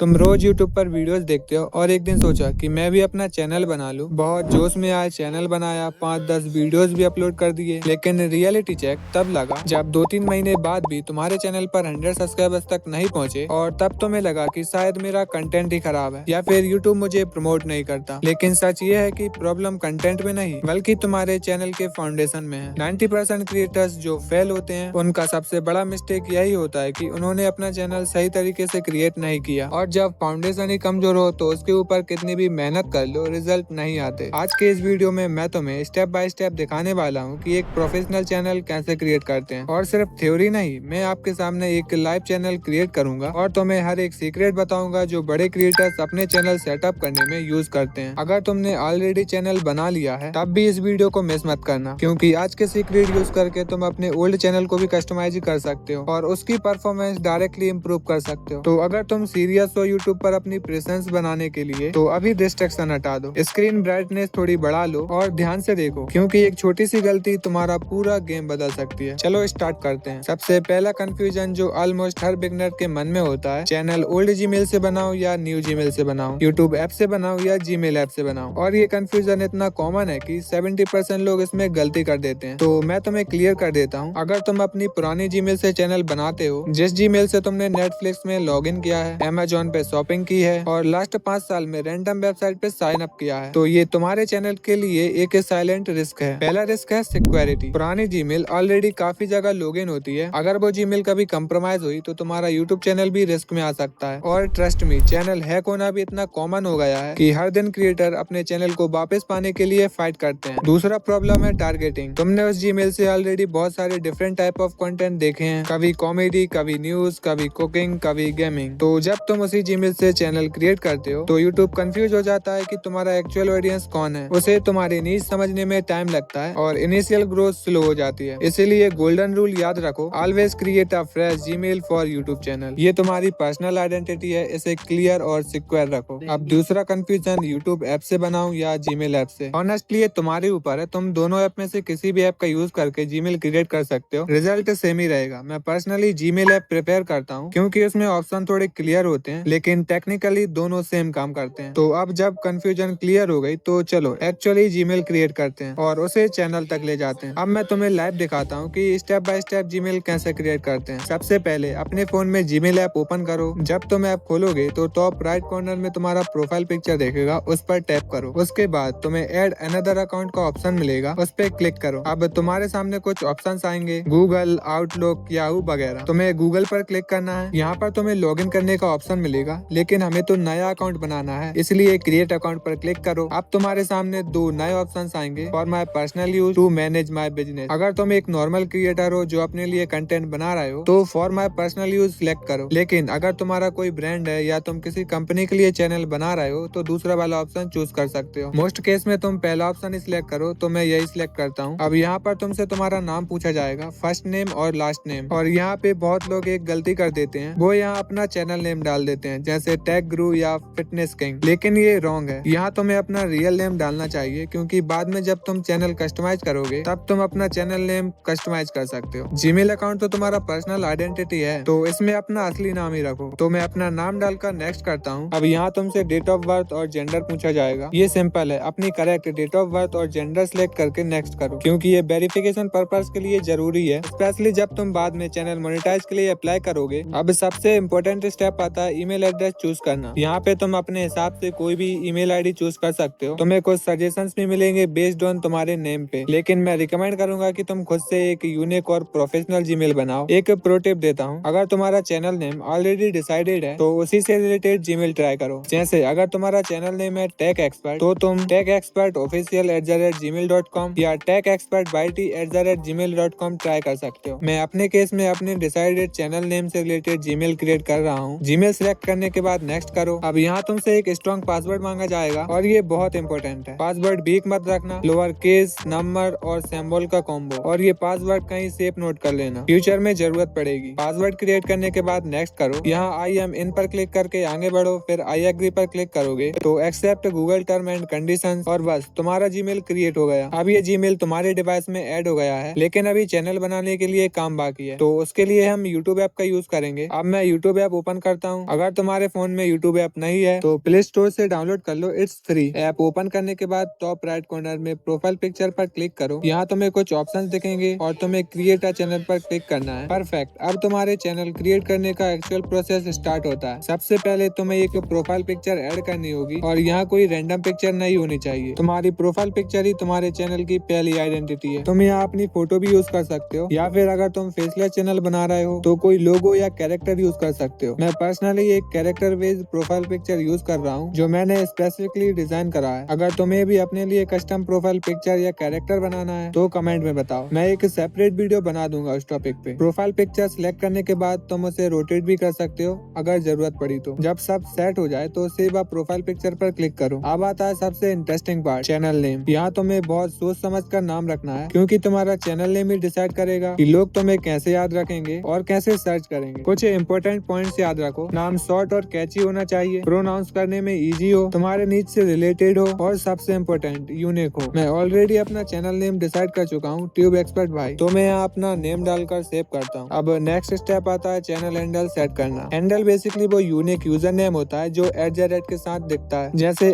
तुम रोज यूट्यूब पर वीडियोस देखते हो और एक दिन सोचा कि मैं भी अपना चैनल बना लूं। बहुत जोश में आया, चैनल बनाया, 5-10 वीडियोस भी अपलोड कर दिए। लेकिन रियलिटी चेक तब लगा जब 2-3 महीने बाद भी तुम्हारे चैनल पर 100 सब्सक्राइबर्स तक नहीं पहुंचे, और तब तुम्हें लगा कि शायद मेरा कंटेंट ही खराब है या फिर यूट्यूब मुझे प्रमोट नहीं करता। लेकिन सच ये है कि प्रॉब्लम कंटेंट में नहीं बल्कि तुम्हारे चैनल के फाउंडेशन में है। 90% क्रिएटर्स जो फेल होते हैं उनका सबसे बड़ा मिस्टेक यही होता है कि उन्होंने अपना चैनल सही तरीके से क्रिएट नहीं किया, और जब फाउंडेशन ही कमजोर हो तो उसके ऊपर कितनी भी मेहनत कर लो रिजल्ट नहीं आते। आज के इस वीडियो में मैं तुम्हें स्टेप बाय स्टेप दिखाने वाला हूँ कि एक प्रोफेशनल चैनल कैसे क्रिएट करते हैं, और सिर्फ थ्योरी नहीं, मैं आपके सामने एक लाइव चैनल क्रिएट करूंगा और तुम्हें हर एक सीक्रेट बताऊंगा जो बड़े क्रिएटर्स अपने चैनल सेटअप करने में यूज करते हैं। अगर तुमने ऑलरेडी चैनल बना लिया है तब भी इस वीडियो को मिस मत करना, क्योंकि आज के सीक्रेट यूज करके तुम अपने ओल्ड चैनल को भी कस्टमाइज कर सकते हो और उसकी परफॉर्मेंस डायरेक्टली इम्प्रूव कर सकते हो। तो अगर तुम सीरियस हो यूट्यूब पर अपनी प्रेजेंस बनाने के लिए तो अभी डिस्ट्रैक्शन हटा दो, स्क्रीन ब्राइटनेस थोड़ी बढ़ा लो और ध्यान से देखो, क्योंकि एक छोटी सी गलती तुम्हारा पूरा गेम बदल सकती है। चलो स्टार्ट करते हैं। सबसे पहला कंफ्यूजन जो ऑलमोस्ट हर बिगनर के मन में होता है, चैनल ओल्ड जीमेल से बनाओ या न्यू जीमेल से बनाओ, यूट्यूब ऐप से बनाओ या जीमेल ऐप से बनाओ। और ये कंफ्यूजन इतना कॉमन है कि 70% लोग इसमें गलती कर देते हैं। तो मैं तुम्हें क्लियर कर देता हूँ। अगर तुम अपनी पुरानी जीमेल से चैनल बनाते हो, जिस जीमेल से तुमने नेटफ्लिक्स में लॉग इन किया है, अमेजोन पे शॉपिंग की है और लास्ट 5 साल में रैंडम वेबसाइट पे साइन अप किया है, तो ये तुम्हारे चैनल के लिए एक साइलेंट रिस्क है। पहला रिस्क है सिक्योरिटी। पुरानी जीमेल ऑलरेडी काफी जगह लॉगिन होती है, अगर वो जीमेल कभी कंप्रोमाइज हुई तो तुम्हारा यूट्यूब चैनल भी रिस्क में आ सकता है। और ट्रस्ट मी, चैनल हैक होना भी इतना कॉमन हो गया है कि हर दिन क्रिएटर अपने चैनल को वापस पाने के लिए फाइट करते हैं। दूसरा प्रॉब्लम है टारगेटिंग। तुमने उस जीमेल से ऑलरेडी बहुत सारे डिफरेंट टाइप ऑफ कंटेंट देखे हैं, कभी कॉमेडी, कभी न्यूज, कभी कुकिंग, कभी गेमिंग। तो जब तुम उसी जीमेल से चैनल क्रिएट करते हो तो यूट्यूब कंफ्यूज हो जाता है कि तुम्हारा एक्चुअल ऑडियंस कौन है। उसे तुम्हारी नीच समझने में टाइम लगता है और इनिशियल ग्रोथ स्लो हो जाती है। इसीलिए गोल्डन रूल याद रखो, always create a fresh Gmail for YouTube channel. ये तुम्हारी पर्सनल आइडेंटिटी है, इसे क्लियर और सिक्योर रखो। अब दूसरा कंफ्यूजन, यूट्यूब ऐप से बनाऊं या जीमेल ऐप से। ऑनेस्टली ये तुम्हारे ऊपर है, तुम दोनों ऐप में से किसी भी ऐप का यूज करके जीमेल क्रिएट कर सकते हो, रिजल्ट सेम ही रहेगा। मैं पर्सनली जीमेल ऐप प्रिपेयर करता हूँ क्योंकि उसमें ऑप्शन थोड़े क्लियर होते हैं, लेकिन टेक्निकली दोनों सेम काम करते हैं। तो अब जब कंफ्यूजन क्लियर हो गई तो चलो एक्चुअली जीमेल क्रिएट करते हैं और उसे चैनल तक ले जाते हैं। अब मैं तुम्हें लाइव दिखाता हूँ कि स्टेप बाय स्टेप जीमेल कैसे क्रिएट करते हैं। सबसे पहले अपने फोन में जीमेल ऐप ओपन करो। जब तुम ऐप खोलोगे तो टॉप राइट कॉर्नर में तुम्हारा प्रोफाइल पिक्चर देखेगा, उस पर टैप करो। उसके बाद तुम्हें ऐड अनदर अकाउंट का ऑप्शन मिलेगा, उस पर क्लिक करो। अब तुम्हारे सामने कुछ ऑप्शन आएंगे, गूगल, आउटलुक, याहू वगैरह। तुम्हें गूगल पर क्लिक करना है। यहाँ पर तुम्हें लॉग इन करने का ऑप्शन मिलेगा, लेकिन हमें तो नया अकाउंट बनाना है, इसलिए क्रिएट अकाउंट पर क्लिक करो। अब तुम्हारे सामने दो नए ऑप्शंस आएंगे, for my personal use, to manage my business. अगर तुम एक नॉर्मल क्रिएटर हो जो अपने लिए कंटेंट बना रहे हो तो for my personal use select करो, लेकिन अगर तुम्हारा कोई ब्रांड है या तुम किसी कंपनी के लिए चैनल बना रहे हो तो दूसरा वाला ऑप्शन चूज कर सकते हो। मोस्ट केस में तुम पहला ऑप्शन ही सिलेक्ट करो, तो मैं यही सिलेक्ट करता हूँ। अब यहाँ पर तुमसे तुम्हारा नाम पूछा जाएगा, फर्स्ट नेम और लास्ट नेम। और यहाँ पे बहुत लोग एक गलती कर देते हैं, वो यहाँ अपना चैनल नेम डाल देते हैं, जैसे टेक गुरु या फिटनेस किंग, लेकिन ये रॉन्ग है। यहाँ तुम्हें अपना रियल नेम डालना चाहिए, क्योंकि बाद में जब तुम चैनल कस्टमाइज करोगे तब तुम अपना चैनल नेम कस्टमाइज कर सकते हो। जीमेल अकाउंट तो तुम्हारा पर्सनल आइडेंटिटी है, तो इसमें अपना असली नाम ही रखो। तो मैं अपना नाम डालकर नेक्स्ट करता हूँ। अब यहाँ तुमसे डेट ऑफ बर्थ और जेंडर पूछा जाएगा। ये सिंपल है, अपनी करेक्ट डेट ऑफ बर्थ और जेंडर सिलेक्ट करके नेक्स्ट करो, क्योंकि ये वेरिफिकेशन पर्पस के लिए जरूरी है, स्पेशली जब तुम बाद में चैनल मोनेटाइज के लिए अप्लाई करोगे। अब सबसे इम्पोर्टेंट स्टेप आता है ईमेल एड्रेस चूज करना। यहाँ पे तुम अपने हिसाब से कोई भी ईमेल आईडी चूज कर सकते हो। तुम्हें कुछ सजेशंस भी मिलेंगे बेस्ड ऑन तुम्हारे नेम पे, लेकिन मैं रिकमेंड करूंगा कि तुम खुद से एक यूनिक और प्रोफेशनल जीमेल बनाओ। एक प्रो टिप देता हूँ, अगर तुम्हारा चैनल नेम ऑलरेडी डिसाइडेड है तो उसी से रिलेटेड जीमेल ट्राई करो। जैसे अगर तुम्हारा चैनल नेम है टेक एक्सपर्ट, तो तुम techexpertofficial@gmail.com या techexpertbyt@gmail.com ट्राई कर सकते हो। मैं अपने केस में अपने डिसाइडेड चैनल नेम से रिलेटेड जीमेल क्रिएट कर रहा हूँ। जीमेल सिलेक्ट करने के बाद नेक्स्ट करो। अब यहाँ तुमसे एक स्ट्रॉन्ग पासवर्ड मांगा जाएगा, और ये बहुत इंपॉर्टेंट है। पासवर्ड वीक मत रखना, लोअर केस, नंबर और सिंबल का कॉम्बो, और ये पासवर्ड कहीं सेफ नोट कर लेना, फ्यूचर में जरूरत पड़ेगी। पासवर्ड क्रिएट करने के बाद नेक्स्ट करो। यहाँ आई एम इन पर क्लिक करके आगे बढ़ो, फिर आई एग्री पर क्लिक करोगे तो accept Google term and condition, और बस तुम्हारा जीमेल क्रिएट हो गया। अब ये जीमेल तुम्हारे डिवाइस में ऐड हो गया है, लेकिन अभी चैनल बनाने के लिए काम बाकी है, तो उसके लिए हम यूट्यूब ऐप का यूज करेंगे। अब मैं यूट्यूब ऐप ओपन करता हूँ। अगर अगर तुम्हारे फोन में यूट्यूब ऐप नहीं है तो प्ले स्टोर से डाउनलोड कर लो, इट्स फ्री। ऐप ओपन करने के बाद टॉप राइट कॉर्नर में प्रोफाइल पिक्चर पर क्लिक करो। यहाँ तुम्हें कुछ ऑप्शंस दिखेंगे और तुम्हें क्रिएट अ चैनल पर क्लिक करना है। परफेक्ट। अब तुम्हारे चैनल क्रिएट करने का एक्चुअल प्रोसेस स्टार्ट होता है। सबसे पहले तुम्हें एक प्रोफाइल पिक्चर ऐड करनी होगी और यहाँ कोई रैंडम पिक्चर नहीं होनी चाहिए। तुम्हारी प्रोफाइल पिक्चर ही तुम्हारे चैनल की पहली आइडेंटिटी है। तुम यहाँ अपनी फोटो भी यूज कर सकते हो या फिर अगर तुम फेसलेस चैनल बना रहे हो तो कोई लोगो या कैरेक्टर यूज कर सकते हो। मैं पर्सनली एक character based profile picture use कर रहा हूँ जो मैंने स्पेसिफिकली डिजाइन करा है। अगर तुम्हें भी अपने लिए कस्टम प्रोफाइल पिक्चर या कैरेक्टर बनाना है तो कमेंट में बताओ, मैं एक सेपरेट वीडियो बना दूंगा उस टॉपिक पे। प्रोफाइल पिक्चर सिलेक्ट करने के बाद तुम उसे रोटेट भी कर सकते हो अगर जरूरत पड़ी तो। जब सब सेट हो जाए तो सेव अ प्रोफाइल पिक्चर पर क्लिक करो। अब आता है सबसे इंटरेस्टिंग पार्ट, चैनल नेम। यहाँ तुम्हें बहुत सोच समझ कर नाम रखना है क्योंकि तुम्हारा चैनल नेम ही डिसाइड करेगा कि लोग तुम्हें कैसे याद रखेंगे और कैसे सर्च करेंगे। कुछ इंपॉर्टेंट पॉइंट्स याद रखो, नाम शॉर्ट और कैची होना चाहिए, प्रोनाउंस करने में इजी हो, तुम्हारे नीड से रिलेटेड हो और सबसे इम्पोर्टेंट यूनिक हो। मैं ऑलरेडी अपना चैनल नेम डिसाइड कर चुका हूँ, ट्यूब एक्सपर्ट भाई, तो मैं यहाँ अपना नेम डालकर सेव करता हूँ। अब नेक्स्ट स्टेप आता है चैनल हैंडल सेट करना। हैंडल बेसिकली वो यूनिक यूजर नेम होता है जो @ के साथ दिखता है, जैसे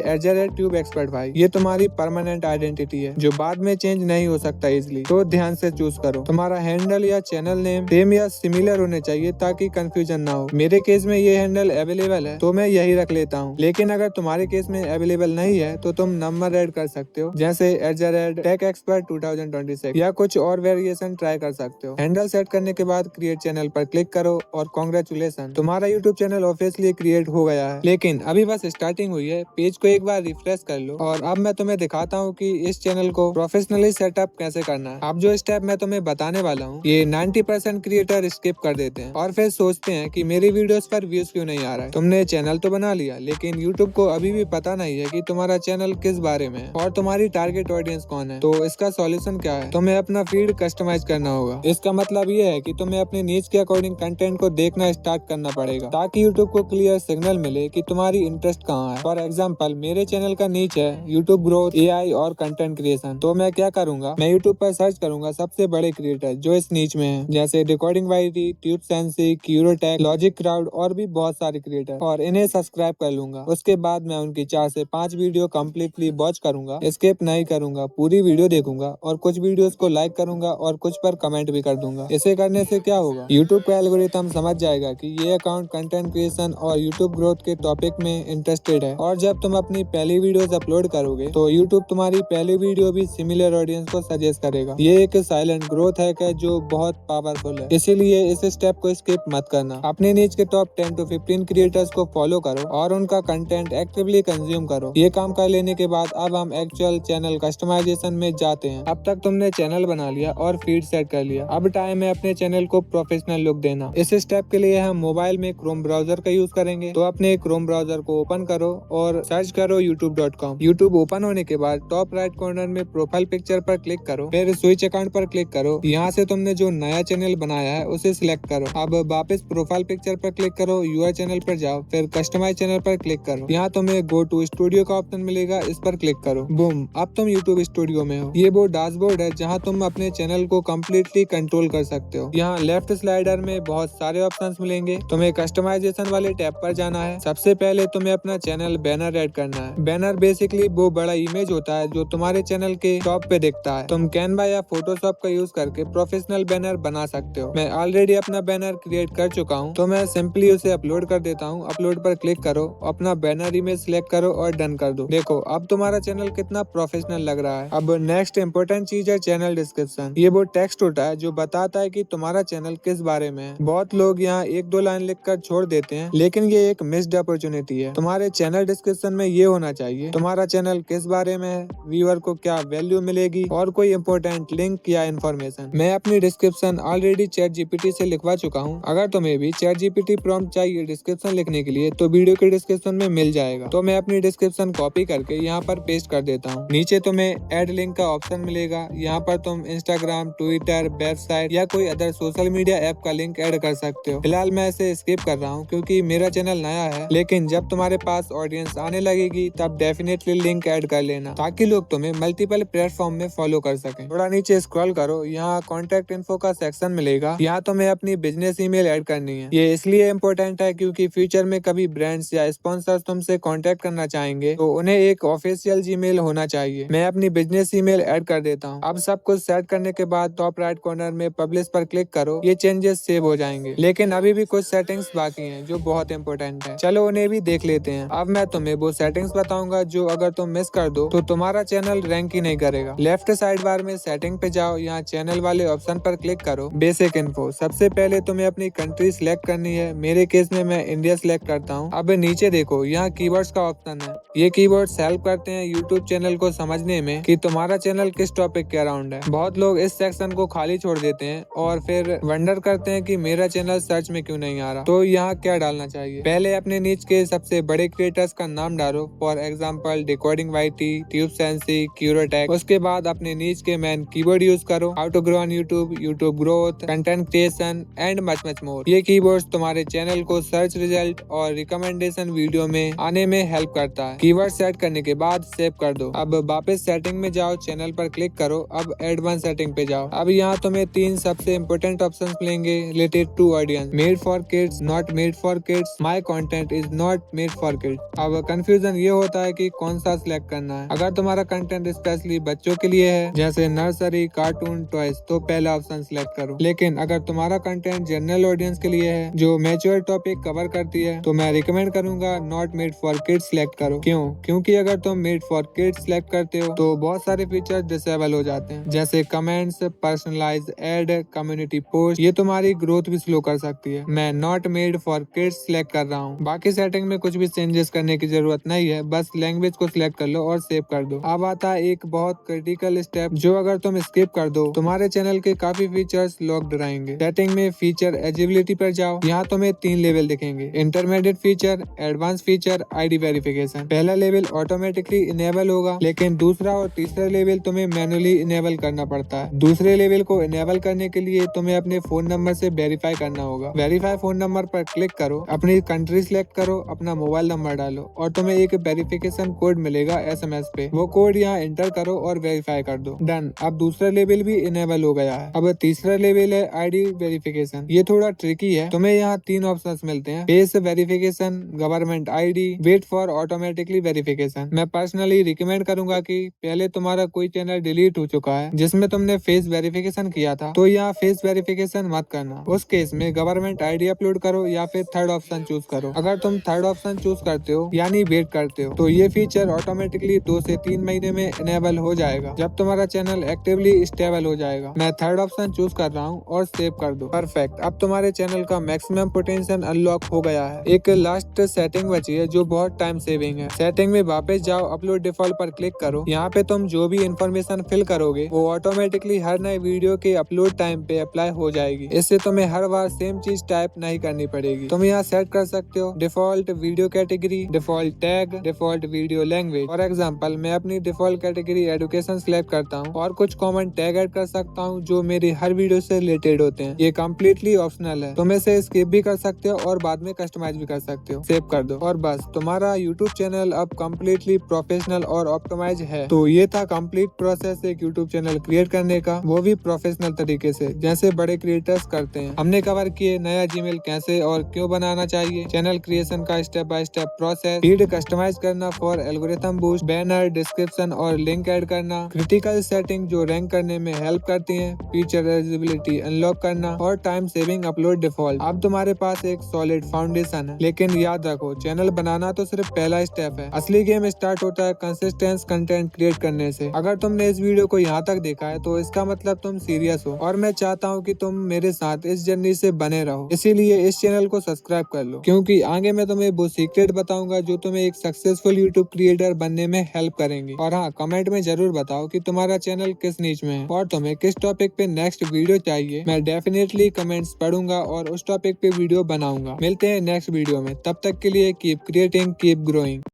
@ट्यूब एक्सपर्ट भाई। ये तुम्हारी परमानेंट आइडेंटिटी है जो बाद में चेंज नहीं हो सकता इजिली, तो ध्यान से चूज करो। तुम्हारा हैंडल या चैनल नेम सेम या सिमिलर होने चाहिए ताकि कंफ्यूजन ना हो। मेरे केस में ये हैंडल अवेलेबल है तो मैं यही रख लेता हूँ, लेकिन अगर तुम्हारे केस में अवेलेबल नहीं है तो तुम नंबर ऐड कर सकते हो, जैसे @techexpert 2026 या कुछ और वेरिएशन ट्राई कर सकते हो। हैंडल सेट करने के बाद क्रिएट चैनल पर क्लिक करो और कांग्रेचुलेशन, तुम्हारा यूट्यूब चैनल ऑफिशियली क्रिएट हो गया है। लेकिन अभी बस स्टार्टिंग हुई है, पेज को एक बार रिफ्रेश कर लो और अब मैं तुम्हें दिखाता हूँ कि इस चैनल को प्रोफेशनली सेटअप कैसे करना है। अब जो स्टेप मैं तुम्हें बताने वाला हूँ ये 90% क्रिएटर स्किप कर देते हैं और फिर सोचते हैं कि मेरी वीडियोस पर व्यूज क्यों नहीं आ रहा है। तुमने चैनल तो बना लिया लेकिन यूट्यूब को अभी भी पता नहीं है कि तुम्हारा चैनल किस बारे में है और तुम्हारी टारगेट ऑडियंस कौन है। तो इसका सॉल्यूशन क्या है, तुम्हें अपना फीड कस्टमाइज करना होगा। इसका मतलब ये है कि तुम्हें अपने नीच के अकॉर्डिंग कंटेंट को देखना स्टार्ट करना पड़ेगा ताकि यूट्यूब को क्लियर सिग्नल मिले कि तुम्हारी इंटरेस्ट कहाँ है। फॉर एग्जाम्पल मेरे चैनल का नीच है यूट्यूब ग्रोथ, AI और कंटेंट क्रिएशन, तो मैं क्या करूंगा, मैं यूट्यूब पर सर्च करूंगा सबसे बड़े क्रिएटर जो इस नीच में है, जैसे रिकॉर्डिंग वाइटी, ट्यूब सेंसी, क्यूरोटेक, लॉजिक क्राउड और भी बहुत सारे क्रिएटर, और इन्हें सब्सक्राइब कर लूंगा। उसके बाद मैं उनकी 4 से 5 वीडियो कम्प्लीटली वॉच करूंगा, स्किप नहीं करूंगा, पूरी वीडियो देखूंगा और कुछ वीडियोस को लाइक करूंगा और कुछ पर कमेंट भी कर दूंगा। इसे करने से क्या होगा, यूट्यूब का एल्गोरिथम समझ जाएगा कि ये अकाउंट कंटेंट क्रिएशन और यूट्यूब ग्रोथ के टॉपिक में इंटरेस्टेड है, और जब तुम अपनी पहली वीडियोस अपलोड करोगे तो यूट्यूब तुम्हारी पहली वीडियो भी सिमिलर ऑडियंस को सजेस्ट करेगा। ये एक साइलेंट ग्रोथ हैक है जो बहुत पावरफुल है, इसीलिए इस स्टेप को स्किप मत करना। अपने नीच के टॉप 10 to 15 क्रिएटर्स को फॉलो करो और उनका कंटेंट एक्टिवली कंज्यूम करो। ये काम कर लेने के बाद अब हम एक्चुअल चैनल कस्टमाइजेशन में जाते हैं। अब तक तुमने चैनल बना लिया और फीड सेट कर लिया, अब टाइम है अपने चैनल को प्रोफेशनल लुक देना। इस स्टेप के लिए हम मोबाइल में क्रोम ब्राउजर का यूज करेंगे, तो अपने क्रोम ब्राउजर को ओपन करो और सर्च करो youtube.com। यूट्यूब ओपन होने के बाद टॉप राइट कॉर्नर में प्रोफाइल पिक्चर पर क्लिक करो, फिर स्विच अकाउंट पर क्लिक करो। यहाँ से तुमने जो नया चैनल बनाया है उसे सिलेक्ट करो। अब वापस प्रोफाइल पिक्चर पर क्लिक करो, यूर चैनल पर जाओ, फिर कस्टमाइज चैनल पर क्लिक करो। यहाँ तुम्हें गो टू स्टूडियो का ऑप्शन मिलेगा, इस पर क्लिक करो। बूम, अब तुम यूट्यूब स्टूडियो में हो। ये वो डैशबोर्ड है जहाँ तुम अपने चैनल को कम्प्लीटली कंट्रोल कर सकते हो। यहाँ लेफ्ट स्लाइडर में बहुत सारे ऑप्शंस मिलेंगे, तुम्हें कस्टमाइजेशन वाले टैब पर जाना है। सबसे पहले तुम्हें अपना चैनल बैनर ऐड करना है। बैनर बेसिकली वो बड़ा इमेज होता है जो तुम्हारे चैनल के टॉप पे दिखता है। तुम कैनवा या फोटोशॉप का यूज करके प्रोफेशनल बैनर बना सकते हो। मैं ऑलरेडी अपना बैनर क्रिएट कर चुका हूँ तो मैं सिंपली उसे अपलोड कर देता हूँ। अपलोड पर क्लिक करो, अपना बैनर इमेज सिलेक्ट करो और डन कर दो। देखो अब तुम्हारा चैनल कितना प्रोफेशनल लग रहा है। अब नेक्स्ट इंपॉर्टेंट चीज है चैनल डिस्क्रिप्शन। ये वो टेक्स्ट होता है जो बताता है कि तुम्हारा चैनल किस बारे में है। बहुत लोग यहाँ 1-2 लाइन लिखकर छोड़ देते हैं, लेकिन ये एक मिस्ड अपॉर्चुनिटी है। तुम्हारे चैनल डिस्क्रिप्शन में ये होना चाहिए तुम्हारा चैनल किस बारे में है, व्यूअर को क्या वैल्यू मिलेगी और कोई इंपॉर्टेंट लिंक या इन्फॉर्मेशन। मैं अपनी डिस्क्रिप्शन ऑलरेडी ChatGPT से लिखवा चुका हूँ। अगर तुम्हें भी ChatGPT प्रॉम्प्ट चाहिए डिस्क्रिप्शन लिखने के लिए तो वीडियो के डिस्क्रिप्शन में मिल जाएगा। तो मैं अपनी डिस्क्रिप्शन कॉपी करके यहाँ पर पेस्ट कर देता हूँ। नीचे तुम्हें ऐड लिंक का ऑप्शन मिलेगा, यहाँ पर तुम इंस्टाग्राम, ट्विटर, वेबसाइट या कोई अदर सोशल मीडिया ऐप का लिंक ऐड कर सकते हो। फिलहाल मैं इसे स्किप कर रहा हूँ क्योंकि मेरा चैनल नया है, लेकिन जब तुम्हारे पास ऑडियंस आने लगेगी तब डेफिनेटली लिंक ऐड कर लेना ताकि लोग तुम्हें मल्टीपल प्लेटफॉर्म में फॉलो कर सकें। थोड़ा नीचे स्क्रॉल करो, यहाँ कॉन्टेक्ट इन्फो का सेक्शन मिलेगा। यहाँ तुम्हें अपनी बिजनेस ईमेल ऐड करनी है। ये इसलिए इम्पोर्टेंट है क्योंकि फ्यूचर में कभी ब्रांड्स या स्पॉन्सर्स तुमसे कांटेक्ट करना चाहेंगे तो उन्हें एक ऑफिशियल जीमेल होना चाहिए। मैं अपनी बिजनेस ईमेल ऐड कर देता हूँ। अब सब कुछ सेट करने के बाद टॉप राइट कॉर्नर में पब्लिश पर क्लिक करो। ये चेंजेस सेव हो जाएंगे, लेकिन अभी भी कुछ सेटिंग्स बाकी हैं जो बहुत इंपॉर्टेंट है। चलो उन्हें भी देख लेते हैं। अब मैं तुम्हें वो सेटिंग्स बताऊंगा जो अगर तुम मिस कर दो तो तुम्हारा चैनल रैंक ही नहीं करेगा। लेफ्ट साइड बार में सेटिंग पे जाओ, यहाँ चैनल वाले ऑप्शन पर क्लिक करो। बेसिक इन्फो, सबसे पहले तुम्हें अपनी कंट्री सिलेक्ट करनी है। मेरे केस में मैं इंडिया सिलेक्ट करता हूँ। अब नीचे देखो, यहाँ कीवर्ड्स का ऑप्शन है। ये कीवर्ड्स हेल्प करते हैं यूट्यूब चैनल को समझने में कि तुम्हारा चैनल किस टॉपिक के अराउंड है। बहुत लोग इस सेक्शन को खाली छोड़ देते हैं और फिर वंडर करते हैं कि मेरा चैनल सर्च में क्यों नहीं आ रहा। तो यहाँ क्या डालना चाहिए? पहले अपने नीच के सबसे बड़े क्रिएटर्स का नाम डालो। For example decoding YT, tube sensei, क्यूरोटेक। उसके बाद अपने नीच के मेन कीवर्ड यूज करो। How to grow on YouTube, YouTube growth, content creation and much much more. ये कीवर्ड्स तुम्हारे चैनल को सर्च रिजल्ट और रिकमेंडेशन वीडियो में आने में हेल्प करता है। कीवर्ड सेट करने के बाद सेव कर दो। अब वापस सेटिंग में जाओ, चैनल पर क्लिक करो। अब एडवांस सेटिंग पे जाओ। अब यहाँ तुम्हें 3 सबसे इम्पोर्टेंट ऑप्शंस मिलेंगे related to audience. Made for kids, not made for kids, my content is not made for kids. अब कंफ्यूजन ये होता है कि कौन सा सिलेक्ट करना है। अगर तुम्हारा कंटेंट स्पेशली बच्चों के लिए है जैसे नर्सरी, कार्टून, टॉयज, तो पहला ऑप्शन सिलेक्ट करो। लेकिन अगर तुम्हारा कंटेंट जनरल ऑडियंस के लिए है जो मैच्योर टॉपिक कवर करती है तो मैं रिकमेंड करूंगा not made for kids select करो। क्यों? क्योंकि अगर तुम मेड फॉर किड्स सिलेक्ट करते हो तो बहुत सारे फीचर डिसेबल हो जाते हैं, जैसे comments, personalized, community post. ये तुम्हारी ग्रोथ भी स्लो कर सकती है। मैं not made for kids select कर रहा हूँ। बाकी सेटिंग में कुछ भी चेंजेस करने की जरूरत नहीं है, बस लैंग्वेज को सिलेक्ट कर लो और सेव कर दो। अब आता है एक बहुत क्रिटिकल स्टेप जो अगर तुम स्किप कर दो तुम्हारे चैनल के काफी फीचर्स लॉक्ड रहेंगे। सेटिंग में फीचर एलिजिबिलिटी पर जाओ। यहाँ तुम्हें 3 लेवल दिखेंगे, intermediate feature, advance feature, ID verification. पहला लेवल ऑटोमेटिकली इनेबल होगा, लेकिन दूसरा और तीसरा लेवल तुम्हें मैनुअली इनेबल करना पड़ता है। दूसरे लेवल को इनेबल करने के लिए तुम्हें अपने फोन नंबर से वेरीफाई करना होगा। वेरीफाई फोन नंबर पर क्लिक करो, अपनी कंट्री सिलेक्ट करो, अपना मोबाइल नंबर डालो और तुम्हें एक वेरिफिकेशन कोड मिलेगा SMS पे। वो कोड यहाँ एंटर करो और वेरीफाई कर दो। डन। अब दूसरा लेवल भी इनेबल हो गया है। अब तीसरा लेवल है आईडी वेरिफिकेशन। ये थोड़ा ट्रिकी है। तुम्हें यहाँ 3 ऑप्शंस मिलते हैं, face verification, government ID, wait for automatically verification. मैं पर्सनली रिकमेंड करूंगा कि पहले तुम्हारा कोई चैनल डिलीट हो चुका है जिसमें तुमने फेस वेरिफिकेशन किया था तो यहाँ फेस वेरिफिकेशन मत करना। उस केस में गवर्नमेंट आईडी अपलोड करो या फिर थर्ड ऑप्शन चूज करो। अगर तुम थर्ड ऑप्शन चूज करते हो यानी वेट करते हो तो ये फीचर ऑटोमेटिकली 2 से 3 महीने में इनेबल हो जाएगा जब तुम्हारा चैनल एक्टिवली स्टेबल हो जाएगा। मैं थर्ड ऑप्शन चूज कर रहा हूँ और सेव कर दो। परफेक्ट। अब तुम्हारे चैनल का मैक्सिमम पोटेंशियल अनलॉक हो गया है। एक लास्ट सेटिंग बची है जो बहुत टाइम सेविंग है। सेटिंग में वापस जाओ, अपलोड डिफॉल्ट पर क्लिक करो। यहाँ पे तुम जो भी इंफॉर्मेशन फिल करोगे वो ऑटोमेटिकली हर नए वीडियो के अपलोड टाइम पे अप्लाई हो जाएगी। इससे तुम्हें हर बार सेम चीज टाइप नहीं करनी पड़ेगी। तुम यहाँ सेट कर सकते हो default video category, default tag, default video language. For example मैं अपनी डिफॉल्ट कैटेगरी एजुकेशन सिलेक्ट करता हूँ और कुछ कॉमन टैग ऐड कर सकता हूँ जो मेरी हर वीडियो से रिलेटेड होते हैं। ये कम्प्लीटली ऑप्शनल है, तुम इसे स्किप भी कर सकते हो और बाद में कस्टमाइज भी कर सकते हो। सेव कर दो और बस तुम्हारा यूट्यूब चैनल अब कम्प्लीटली प्रोफेशनल और ऑप्टिमाइज है। तो ये था कंप्लीट प्रोसेस एक यूट्यूब चैनल क्रिएट करने का, वो भी प्रोफेशनल तरीके से जैसे बड़े क्रिएटर्स करते हैं। हमने कवर किए नया जीमेल कैसे और क्यों बनाना चाहिए, चैनल क्रिएशन का step by step process, feed customize करना for algorithm boost, banner, description और लिंक ऐड करना, क्रिटिकल सेटिंग जो रैंक करने में हेल्प करती हैं, फीचर एलिजिबिलिटी अनलॉक करना और टाइम सेविंग अपलोड डिफॉल्ट। अब तुम्हारे पास एक सॉलिड फाउंडेशन है। लेकिन याद रखो, चैनल बनाना तो सिर्फ पहला स्टेप है, असली गेम स्टार्ट होता है कंसिस्टेंस कंटेंट क्रिएट करने से। अगर तुमने इस वीडियो को यहाँ तक देखा है तो इसका मतलब तुम सीरियस हो और मैं चाहता हूँ कि तुम मेरे साथ इस जर्नी से बने रहो। इसीलिए इस चैनल को सब्सक्राइब कर लो, क्योंकि आगे मैं तुम्हें वो सीक्रेट बताऊंगा जो तुम्हें एक सक्सेसफुल यूट्यूब क्रिएटर बनने में हेल्प करेंगे। और हाँ, कमेंट में जरूर बताओ कि तुम्हारा चैनल किस नीच में है और तुम्हें किस टॉपिक पे नेक्स्ट वीडियो चाहिए। मैं डेफिनेटली कमेंट्स पढ़ूंगा और उस टॉपिक पे वीडियो बनाऊंगा। मिलते हैं नेक्स्ट वीडियो में, तब तक के लिए कीप क्रिएटिंग, कीप ग्रोइंग।